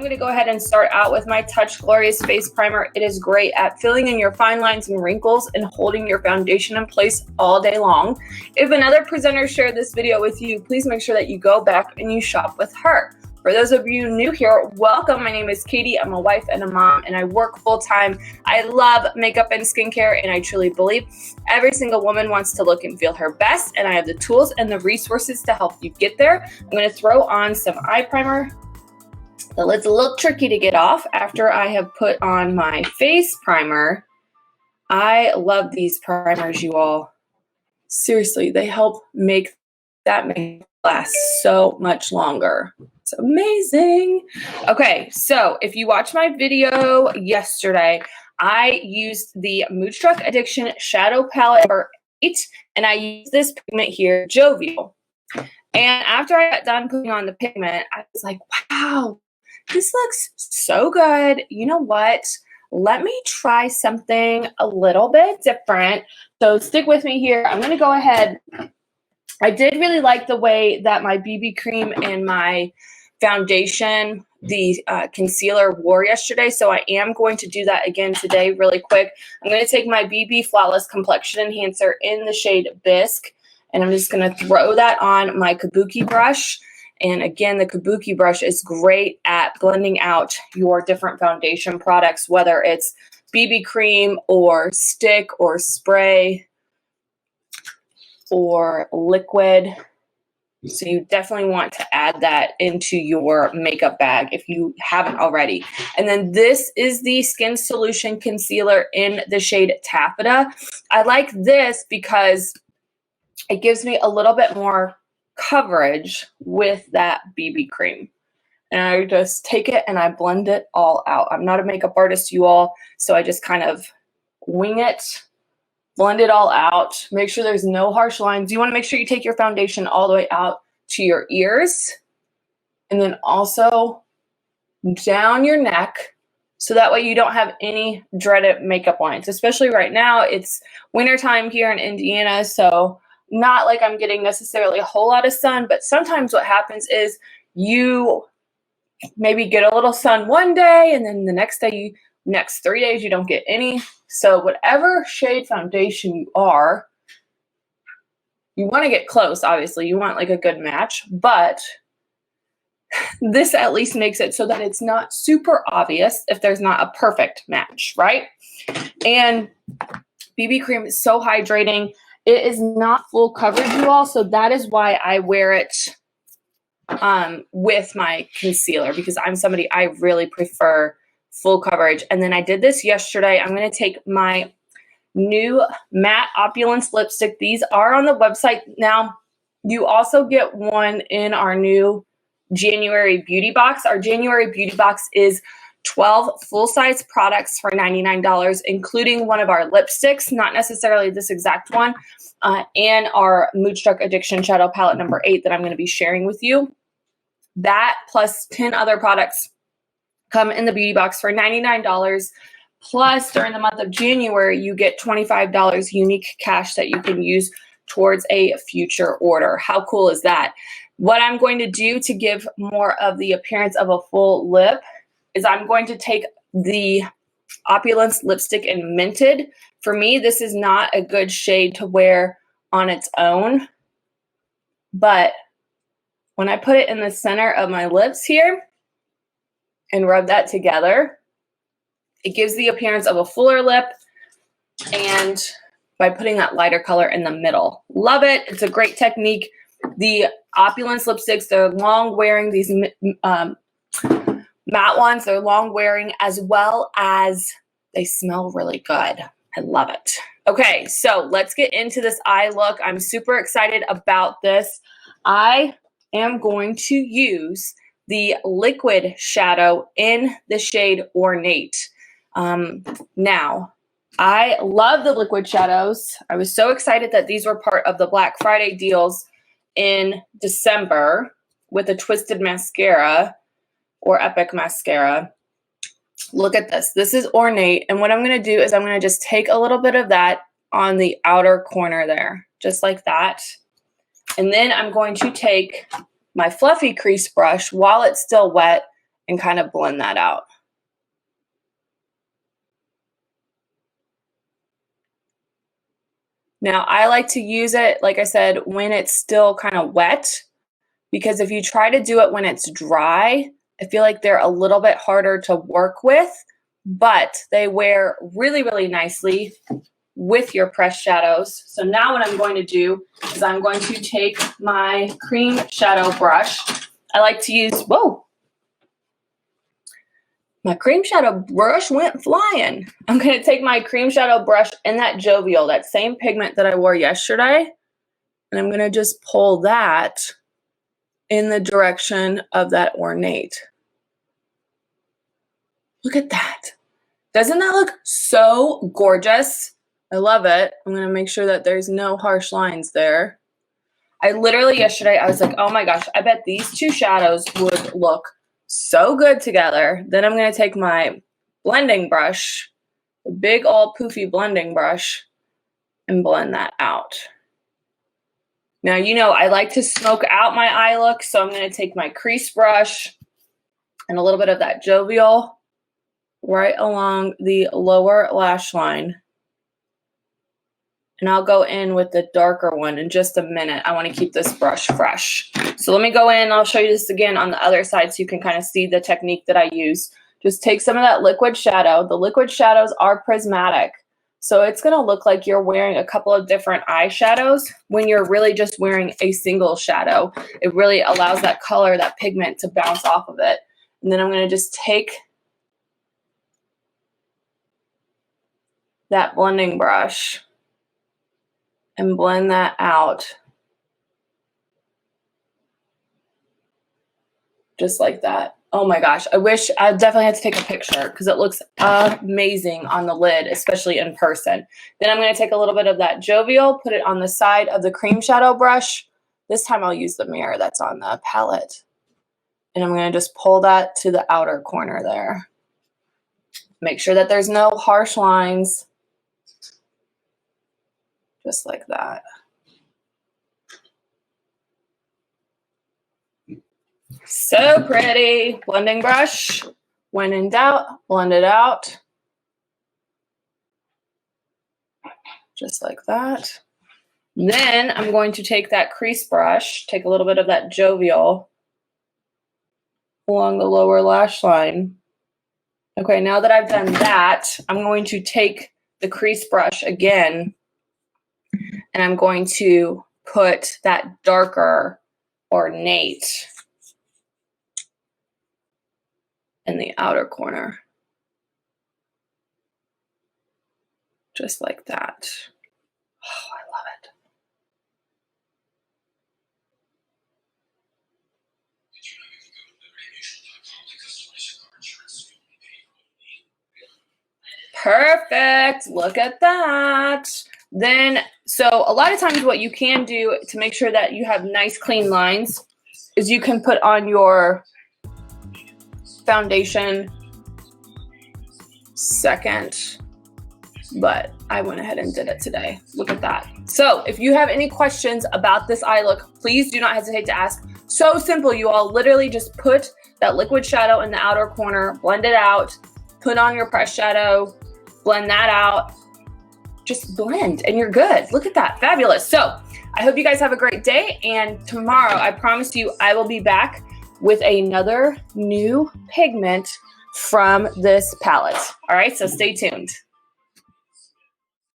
going to go ahead and start out with my Touch Glorious Face Primer. It is great at filling in your fine lines and wrinkles and holding your foundation in place all day long. If another presenter shared this video with you, please make sure that you go back and you shop with her. For those of you new here, welcome. My name is Katie. I'm a wife and a mom, and I work full-time. I love makeup and skincare, and I truly believe every single woman wants to look and feel her best, and I have the tools and the resources to help you get there. I'm going to throw on some eye primer. The lid's a little tricky to get off after I have put on my face primer. I love these primers, you all. Seriously, they help make that makeup last so much longer. It's amazing. Okay, so if you watched my video yesterday, I used the Moodstruck Addiction Shadow Palette number 8, and I used this pigment here, Jovial. And after I got done putting on the pigment, I was like, wow, this looks so good. You know what? Let me try something a little bit different. So stick with me here. I'm going to go ahead. I did really like the way that my BB cream and my foundation, the concealer, wore yesterday. So I am going to do that again today really quick. I'm going to take my BB Flawless Complexion Enhancer in the shade Bisque, and I'm just going to throw that on my Kabuki brush. And again, the Kabuki brush is great at blending out your different foundation products, whether it's BB cream or stick or spray or liquid. So you definitely want to add that into your makeup bag if you haven't already. And then this is the Skin Solution Concealer in the shade Taffeta. I like this because it gives me a little bit more coverage with that BB cream. And I just take it and I blend it all out. I'm not a makeup artist, you all, so I just kind of wing it, blend it all out, make sure there's no harsh lines. You want to make sure you take your foundation all the way out to your ears, and then also down your neck, so that way you don't have any dreaded makeup lines. Especially right now, it's wintertime here in Indiana, so not like I'm getting necessarily a whole lot of sun, but sometimes what happens is you maybe get a little sun one day, and then the next 3 days you don't get any. So whatever shade foundation you are, you want to get close, obviously. You want like a good match, but this at least makes it so that it's not super obvious if there's not a perfect match, right? And BB cream is so hydrating. It is not full coverage, you all, so that is why I wear it with my concealer, because I'm somebody, I really prefer full coverage. And then I did this yesterday. I'm going to take my new matte Opulence lipstick. These are on the website now. You also get one in our new January beauty box. Our January beauty box is 12 full-size products for $99, including one of our lipsticks, not necessarily this exact one, and our Moodstruck Addiction Shadow Palette number 8 that I'm going to be sharing with you. That plus 10 other products come in the beauty box for $99. Plus, during the month of January, you get $25 Younique cash that you can use towards a future order. How cool is that? What I'm going to do to give more of the appearance of a full lip is I'm going to take the Opulence lipstick in Minted. For me, this is not a good shade to wear on its own, but when I put it in the center of my lips here and rub that together, it gives the appearance of a fuller lip, and by putting that lighter color in the middle. Love it. It's a great technique. The Opulence lipsticks, they're long wearing, these matte ones, they're long wearing, as well as they smell really good. I love it. Okay, so let's get into this eye look. I'm super excited about this. I am going to use the liquid shadow in the shade Ornate. Now, I love the liquid shadows. I was so excited that these were part of the Black Friday deals in December with a Twisted Mascara or Epic Mascara. Look at this. This is Ornate, and what I'm going to do is I'm going to just take a little bit of that on the outer corner there, just like that. And then I'm going to take my fluffy crease brush while it's still wet and kind of blend that out. Now, I like to use it, like I said, when it's still kind of wet, because if you try to do it when it's dry, I feel like they're a little bit harder to work with, but they wear really, really nicely with your pressed shadows. So now what I'm going to do is I'm going to take my cream shadow brush. I like to use, whoa, my cream shadow brush went flying. I'm going to take my cream shadow brush in that Jovial, that same pigment that I wore yesterday, and I'm going to just pull that in the direction of that ornate. Look at that. Doesn't that look so gorgeous? I love it. I'm going to make sure that there's no harsh lines there. I literally yesterday, I was like, oh my gosh, I bet these two shadows would look so good together. Then I'm going to take my blending brush, the big old poofy blending brush, and blend that out. Now, you know, I like to smoke out my eye look, so I'm going to take my crease brush and a little bit of that Jovial right along the lower lash line. And I'll go in with the darker one in just a minute. I want to keep this brush fresh. So let me go in. I'll show you this again on the other side so you can kind of see the technique that I use. Just take some of that liquid shadow. The liquid shadows are prismatic. So it's going to look like you're wearing a couple of different eyeshadows when you're really just wearing a single shadow. It really allows that color, that pigment to bounce off of it. And then I'm going to just take that blending brush and blend that out. Just like that. Oh my gosh, I wish I definitely had to take a picture because it looks amazing on the lid, especially in person. Then I'm going to take a little bit of that Jovial, put it on the side of the cream shadow brush. This time I'll use the mirror that's on the palette. And I'm going to just pull that to the outer corner there. Make sure that there's no harsh lines. Just like that. So pretty. Blending brush. When in doubt, blend it out. Just like that. Then I'm going to take that crease brush, take a little bit of that Jovial along the lower lash line. Okay, now that I've done that, I'm going to take the crease brush again, and I'm going to put that darker ornate in the outer corner. Just like that. Oh, I love it. Perfect. Look at that. Then, so a lot of times what you can do to make sure that you have nice clean lines is you can put on your foundation second, but I went ahead and did it today. Look at that. So if you have any questions about this eye look, please do not hesitate to ask. So simple, you all. Literally just put that liquid shadow in the outer corner, blend it out, put on your pressed shadow, blend that out, just blend and you're good. Look at that, fabulous. So I hope you guys have a great day, and tomorrow I promise you I will be back with another new pigment from this palette. All right, so stay tuned.